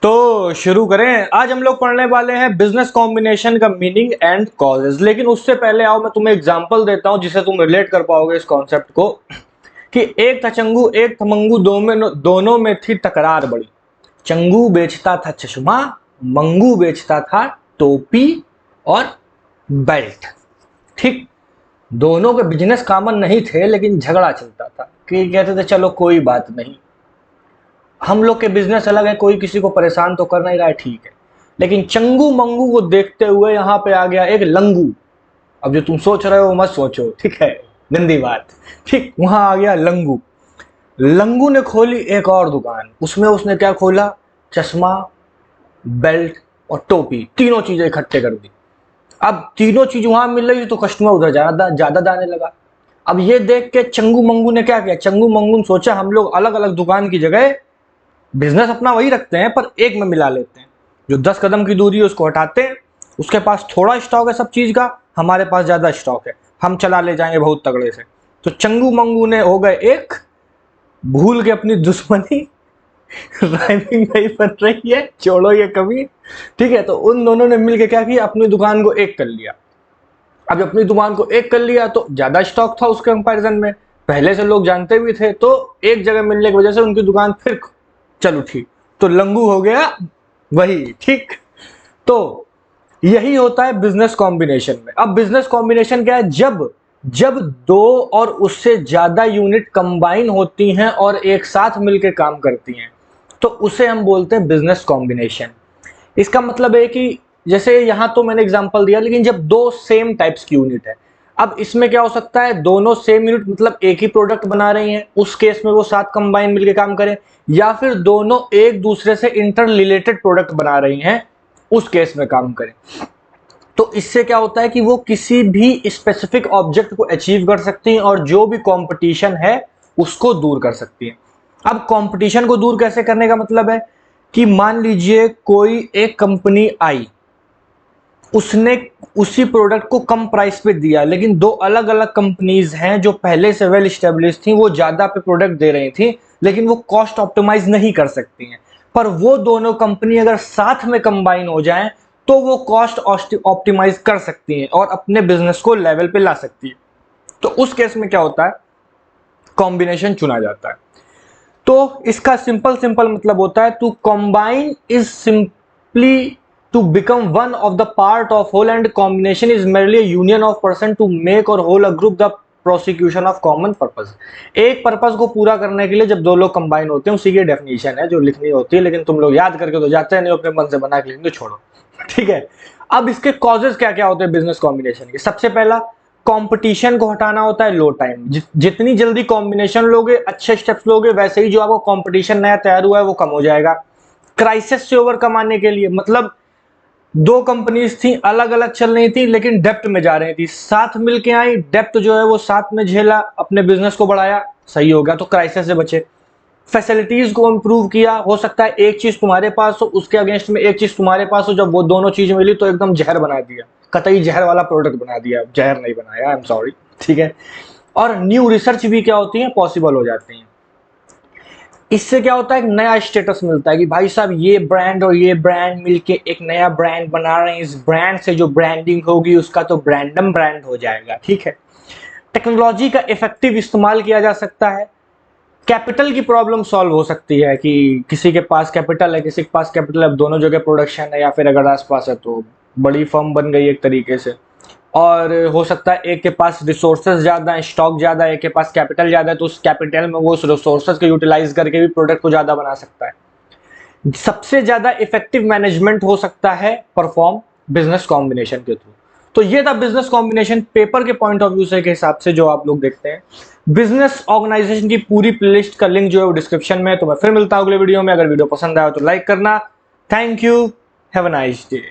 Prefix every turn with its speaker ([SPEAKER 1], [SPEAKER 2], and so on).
[SPEAKER 1] तो शुरू करें। आज हम लोग पढ़ने वाले हैं बिजनेस कॉम्बिनेशन का मीनिंग एंड कॉजेज। लेकिन उससे पहले आओ मैं तुम्हें एग्जांपल देता हूं जिससे तुम रिलेट कर पाओगे इस कॉन्सेप्ट को कि एक था चंगू एक था मंगू, दोनों में थी तकरार बड़ी। चंगू बेचता था चश्मा, मंगू बेचता था टोपी और बेल्ट। ठीक, दोनों के बिजनेस कॉमन नहीं थे लेकिन झगड़ा चलता था कि कहते थे चलो कोई बात नहीं, हम लोग के बिजनेस अलग है, कोई किसी को परेशान तो कर नहीं रहा है, ठीक है। लेकिन चंगू मंगू को देखते हुए यहां पे आ गया एक लंगू। अब जो तुम सोच रहे हो मत सोचो, ठीक है, गंदी बात। ठीक, वहां आ गया लंगू। लंगू ने खोली एक और दुकान। उसमें उसने क्या खोला? चश्मा, बेल्ट और टोपी, तीनों चीजें इकट्ठे कर दी। अब तीनों चीज वहां मिल रही तो कस्टमर उधर ज्यादा ज्यादा जाने लगा। अब ये देख के चंगू मंगू ने क्या किया? चंगू मंगू ने सोचा हम लोग अलग अलग दुकान की जगह बिजनेस अपना वही रखते हैं पर एक में मिला लेते हैं। जो 10 कदम की दूरी है उसको हटाते हैं, उसके पास थोड़ा स्टॉक है सब चीज का, हमारे पास ज्यादा स्टॉक है, हम चला ले जाएंगे बहुत तगड़े से। तो चंगू मंगू ने हो गए एक, भूल के अपनी दुश्मनी। राइमिंग नहीं बन रही है, छोड़ो ये कभी। ठीक है, तो उन दोनों ने मिलकर क्या किया? अपनी दुकान को एक कर लिया। अब अपनी दुकान को एक कर लिया तो ज्यादा स्टॉक था उसके कंपैरिजन में, पहले से लोग जानते भी थे, तो एक जगह मिलने की वजह से उनकी दुकान फिर चलो ठीक, तो लंगू हो गया वही। ठीक, तो यही होता है बिजनेस कॉम्बिनेशन में। अब बिजनेस कॉम्बिनेशन क्या है? जब जब दो और उससे ज्यादा यूनिट कंबाइन होती हैं और एक साथ मिलकर काम करती हैं तो उसे हम बोलते हैं बिजनेस कॉम्बिनेशन। इसका मतलब है कि जैसे यहां तो मैंने एग्जांपल दिया, लेकिन जब दो सेम टाइप्स की यूनिट है, अब इसमें क्या हो सकता है? दोनों सेम यूनिट मतलब एक ही प्रोडक्ट बना रही हैं, उस केस में वो साथ कंबाइन मिलकर काम करें, या फिर दोनों एक दूसरे से इंटर रिलेटेड प्रोडक्ट बना रही हैं, उस केस में काम करें। तो इससे क्या होता है कि वो किसी भी स्पेसिफिक ऑब्जेक्ट को अचीव कर सकती हैं और जो भी कंपटीशन है उसको दूर कर सकती हैं। अब कंपटीशन को दूर कैसे करने का मतलब है कि मान लीजिए कोई एक कंपनी आई, उसने उसी प्रोडक्ट को कम प्राइस पे दिया, लेकिन दो अलग अलग कंपनीज हैं जो पहले से वेल स्टेब्लिश थी, वो ज्यादा पे प्रोडक्ट दे रही थी लेकिन वो कॉस्ट ऑप्टिमाइज नहीं कर सकती हैं। पर वो दोनों कंपनी अगर साथ में कंबाइन हो जाएं तो वो कॉस्ट ऑप्टिमाइज कर सकती हैं और अपने बिजनेस को लेवल पे ला सकती है। तो उस केस में क्या होता है? कॉम्बिनेशन चुना जाता है। तो इसका सिंपल सिंपल मतलब होता है to combine is simply to become one of the part of whole, and combination is merely a union of person to make or whole a group the prosecution of common purpose। एक purpose को पूरा करने के लिए जब दो लोग combine होते हैं, उसी की डेफिनेशन है जो लिखनी होती है, लेकिन तुम लोग याद करके तो जाते नहीं, अपने मन से बना के लिखेंगे, छोड़ो। ठीक है, अब इसके कॉजेज क्या क्या होते हैं बिजनेस कॉम्बिनेशन के? सबसे पहला, कंपटीशन को हटाना होता है लो टाइम। जितनी जल्दी कॉम्बिनेशन लोगे, अच्छे स्टेप्स लोगे, वैसे ही जो आपको कॉम्पिटिशन नया तैयार हुआ है वो कम हो जाएगा। क्राइसिस से ओवरकम आने के लिए, मतलब दो कंपनीज थी, अलग अलग चल रही थी लेकिन डेप्ट में जा रही थी, साथ मिलके आई, डेप्ट जो है वो साथ में झेला, अपने बिजनेस को बढ़ाया, सही हो गया, तो क्राइसिस से बचे। फैसिलिटीज को इंप्रूव किया, हो सकता है एक चीज तुम्हारे पास हो, उसके अगेंस्ट में एक चीज तुम्हारे पास हो, जब वो दोनों चीज मिली तो एकदम जहर बना दिया, कतई जहर वाला प्रोडक्ट बना दिया, जहर नहीं बनाया, आई एम सॉरी। ठीक है, और न्यू रिसर्च भी क्या होती है? पॉसिबल हो जाती है। इससे क्या होता है? एक नया स्टेटस मिलता है कि भाई साहब ये ब्रांड और ये ब्रांड मिलके एक नया ब्रांड बना रहे हैं, इस ब्रांड से जो ब्रांडिंग होगी उसका तो ब्रांडम ब्रांड हो जाएगा। ठीक है, टेक्नोलॉजी का इफेक्टिव इस्तेमाल किया जा सकता है। कैपिटल की प्रॉब्लम सॉल्व हो सकती है कि किसी के पास कैपिटल है, किसी के पास कैपिटल है, दोनों जगह प्रोडक्शन है, या फिर अगर आसपास है तो बड़ी फर्म बन गई एक तरीके से। और हो सकता है एक के पास रिसोर्सेज ज्यादा है, स्टॉक ज्यादा है, एक के पास कैपिटल ज्यादा है, तो उस कैपिटल में वो उस रिसोर्सेज को यूटिलाइज करके भी प्रोडक्ट को ज्यादा बना सकता है। सबसे ज्यादा इफेक्टिव मैनेजमेंट हो सकता है परफॉर्म बिजनेस कॉम्बिनेशन के थ्रू। तो ये था बिजनेस कॉम्बिनेशन पेपर के पॉइंट ऑफ व्यू से के हिसाब से जो आप लोग देखते हैं। बिजनेस ऑर्गेनाइजेशन की पूरी प्लेलिस्ट का लिंक जो है वो डिस्क्रिप्शन में है। तो मैं फिर मिलता हूं अगले वीडियो में। अगर वीडियो पसंद आया तो लाइक करना। Thank you, have a nice day.